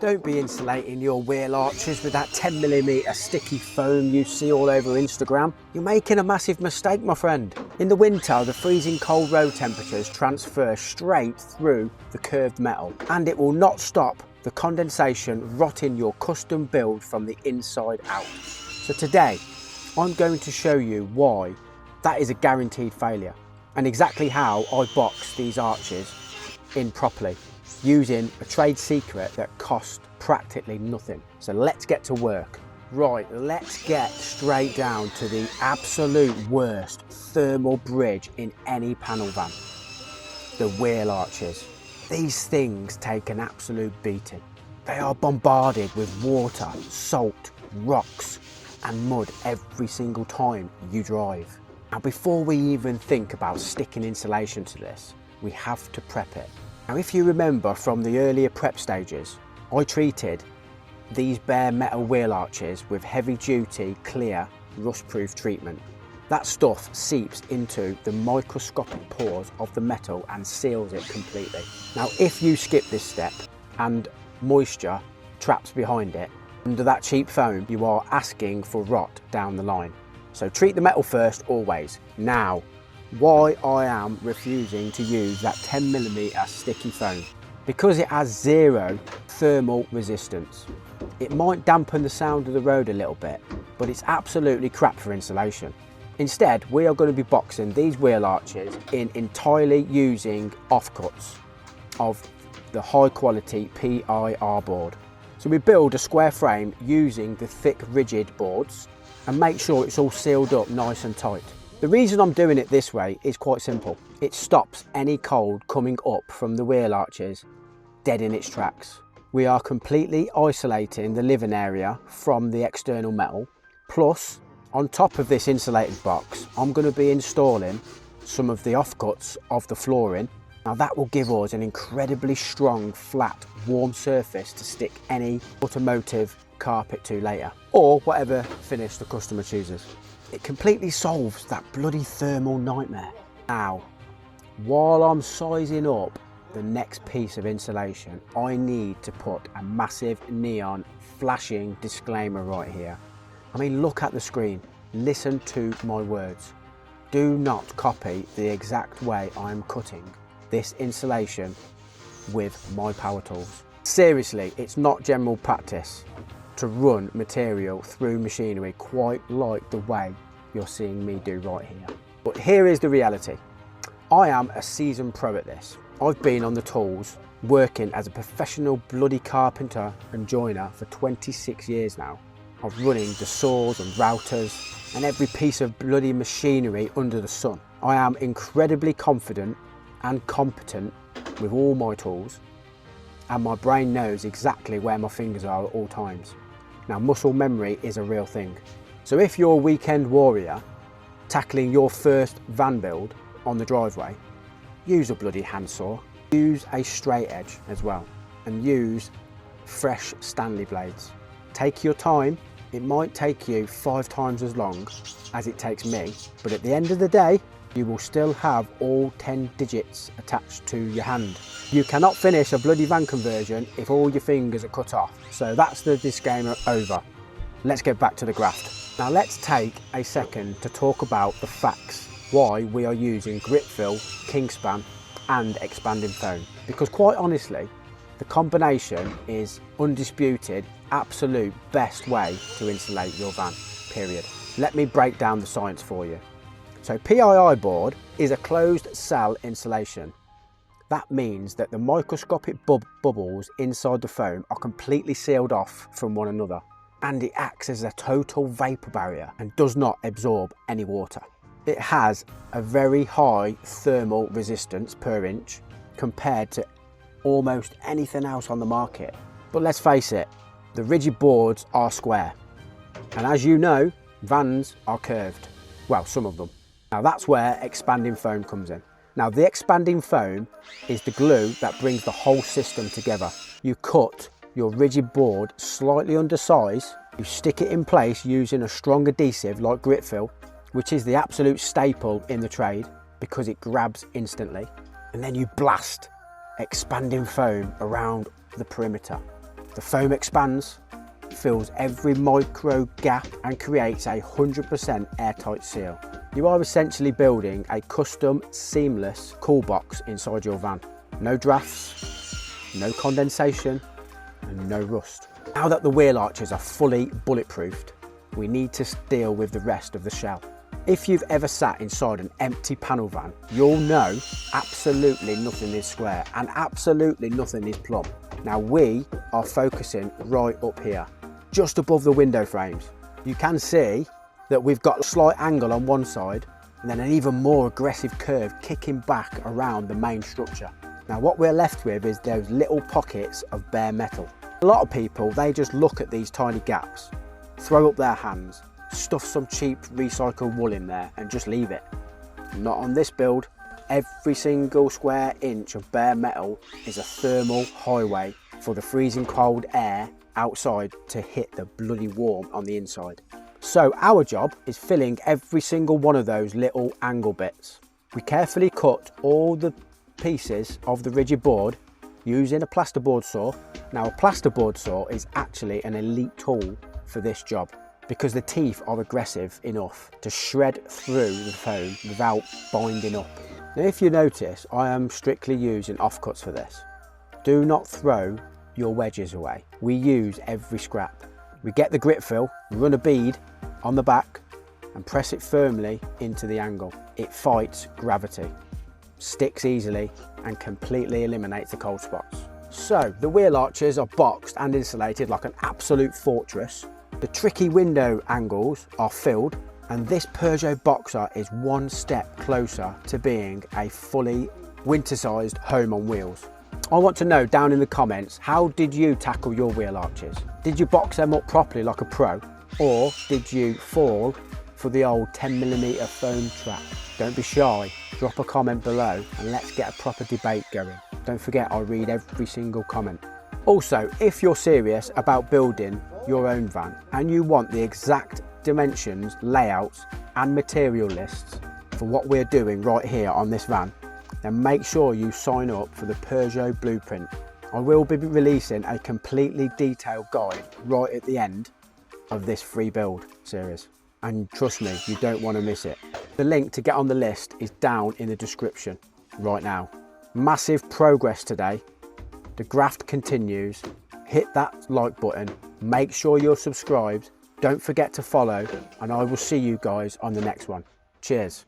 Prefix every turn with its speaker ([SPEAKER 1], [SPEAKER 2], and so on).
[SPEAKER 1] Don't be insulating your wheel arches with that 10mm sticky foam you see all over Instagram. You're making a massive mistake, my friend. In the winter, the freezing cold road temperatures transfer straight through the curved metal, and it will not stop the condensation rotting your custom build from the inside out. So today, I'm going to show you why that is a guaranteed failure, and exactly how I box these arches in properly, using a trade secret that cost practically nothing. So let's get to work. Right, let's get straight down to the absolute worst thermal bridge in any panel van, the wheel arches. These things take an absolute beating. They are bombarded with water, salt, rocks and mud every single time you drive. Now, before we even think about sticking insulation to this, we have to prep it. Now, if you remember from the earlier prep stages, I treated these bare metal wheel arches with heavy duty, clear, rust-proof treatment. That stuff seeps into the microscopic pores of the metal and seals it completely. Now, if you skip this step and moisture traps behind it, under that cheap foam, you are asking for rot down the line. So treat the metal first, always. Now, why I am refusing to use that 10mm sticky foam? Because it has zero thermal resistance. It might dampen the sound of the road a little bit, but it's absolutely crap for insulation. Instead, we are going to be boxing these wheel arches in entirely using offcuts of the high quality PIR board. So we build a square frame using the thick rigid boards and make sure it's all sealed up nice and tight. The reason I'm doing it this way is quite simple. It stops any cold coming up from the wheel arches dead in its tracks. We are completely isolating the living area from the external metal. Plus, on top of this insulated box, I'm going to be installing some of the offcuts of the flooring. Now that will give us an incredibly strong, flat, warm surface to stick any automotive carpet to later, or whatever finish the customer chooses. It completely solves that bloody thermal nightmare. Now, while I'm sizing up the next piece of insulation, I need to put a massive neon flashing disclaimer right here. I mean, look at the screen, listen to my words. Do not copy the exact way I'm cutting this insulation with my power tools. Seriously, it's not general practice to run material through machinery quite like the way you're seeing me do right here. But here is the reality. I am a seasoned pro at this. I've been on the tools working as a professional bloody carpenter and joiner for 26 years now. Of running the saws and routers and every piece of bloody machinery under the sun. I am incredibly confident and competent with all my tools, and my brain knows exactly where my fingers are at all times. Now, muscle memory is a real thing. So if you're a weekend warrior tackling your first van build on the driveway, use a bloody handsaw, use a straight edge as well, and use fresh Stanley blades. Take your time. It might take you 5 times as long as it takes me, but at the end of the day, you will still have all 10 digits attached to your hand. You cannot finish a bloody van conversion if all your fingers are cut off. So that's the disclaimer over. Let's get back to the graft. Now let's take a second to talk about the facts, why we are using Gripfill, Kingspan and expanding foam. Because quite honestly, the combination is undisputed, absolute best way to insulate your van, period. Let me break down the science for you. So PII board is a closed cell insulation. That means that the microscopic bubbles inside the foam are completely sealed off from one another, and it acts as a total vapor barrier and does not absorb any water. It has a very high thermal resistance per inch compared to almost anything else on the market. But let's face it, the rigid boards are square, and as you know, vans are curved. Well, some of them. Now that's where expanding foam comes in. Now the expanding foam is the glue that brings the whole system together. You cut your rigid board slightly under size, you stick it in place using a strong adhesive like Gripfill, which is the absolute staple in the trade because it grabs instantly, and then you blast expanding foam around the perimeter. The foam expands, fills every micro gap and creates a 100% airtight seal. You are essentially building a custom seamless cool box inside your van. No drafts, no condensation and no rust. Now that the wheel arches are fully bulletproofed, we need to deal with the rest of the shell. If you've ever sat inside an empty panel van, you'll know absolutely nothing is square and absolutely nothing is plumb. Now we are focusing right up here, just above the window frames. You can see that we've got a slight angle on one side and then an even more aggressive curve kicking back around the main structure. Now what we're left with is those little pockets of bare metal. A lot of people, they just look at these tiny gaps, throw up their hands, stuff some cheap recycled wool in there and just leave it. Not on this build. Every single square inch of bare metal is a thermal highway for the freezing cold air outside to hit the bloody warm on the inside. So our job is filling every single one of those little angle bits. We carefully cut all the pieces of the rigid board using a plasterboard saw. Now a plasterboard saw is actually an elite tool for this job because the teeth are aggressive enough to shred through the foam without binding up. Now if you notice, I am strictly using offcuts for this. Do not throw your wedges away. We use every scrap. We get the Gripfill, run a bead on the back and press it firmly into the angle. It fights gravity, sticks easily and completely eliminates the cold spots. So the wheel arches are boxed and insulated like an absolute fortress. The tricky window angles are filled and this Peugeot Boxer is one step closer to being a fully winter-sized home on wheels. I want to know down in the comments, how did you tackle your wheel arches? Did you box them up properly like a pro? Or did you fall for the old 10mm foam trap? Don't be shy, drop a comment below and let's get a proper debate going. Don't forget, I read every single comment. Also, if you're serious about building your own van and you want the exact dimensions, layouts and material lists for what we're doing right here on this van, then make sure you sign up for the Peugeot Blueprint. I will be releasing a completely detailed guide right at the end of this free build series. And trust me, you don't want to miss it. The link to get on the list is down in the description right now. Massive progress today. The graft continues. Hit that like button. Make sure you're subscribed. Don't forget to follow and I will see you guys on the next one. Cheers.